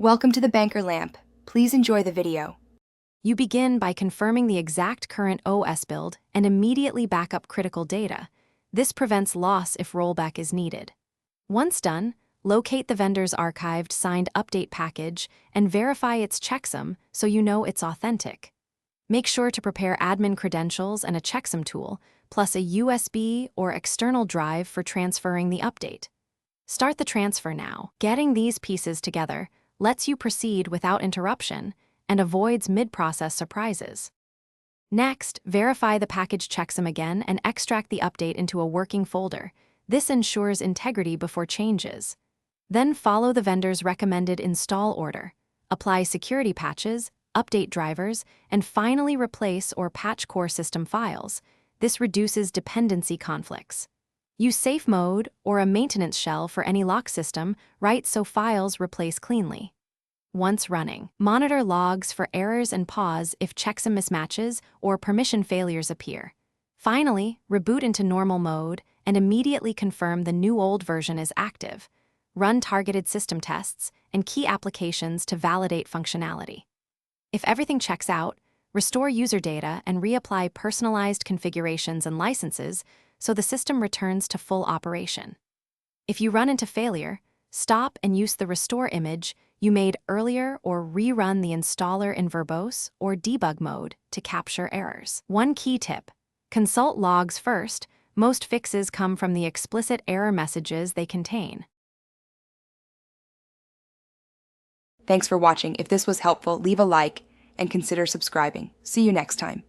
Welcome to the Banker Lamp. Please enjoy the video. You begin by confirming the exact current OS build and immediately back up critical data. This prevents loss if rollback is needed. Once done, locate the vendor's archived signed update package and verify its checksum so you know it's authentic. Make sure to prepare admin credentials and a checksum tool, plus a USB or external drive for transferring the update. Start the transfer now. Getting these pieces together lets you proceed without interruption and avoids mid-process surprises. Next, verify the package checksum again and extract the update into a working folder. This ensures integrity before changes. Then follow the vendor's recommended install order. Apply security patches, update drivers, and finally replace or patch core system files. This reduces dependency conflicts. Use safe mode or a maintenance shell for any lock system, right, so files replace cleanly. Once running, monitor logs for errors and pause if checksum mismatches or permission failures appear. Finally, reboot into normal mode and immediately confirm the new old version is active. Run targeted system tests and key applications to validate functionality. If everything checks out, restore user data and reapply personalized configurations and licenses so the system returns to full operation. If you run into failure, stop and use the restore image you made earlier or rerun the installer in verbose or debug mode to capture errors. One key tip: consult logs first. Most fixes come from the explicit error messages they contain. Thanks for watching. If this was helpful, leave a like and consider subscribing. See you next time.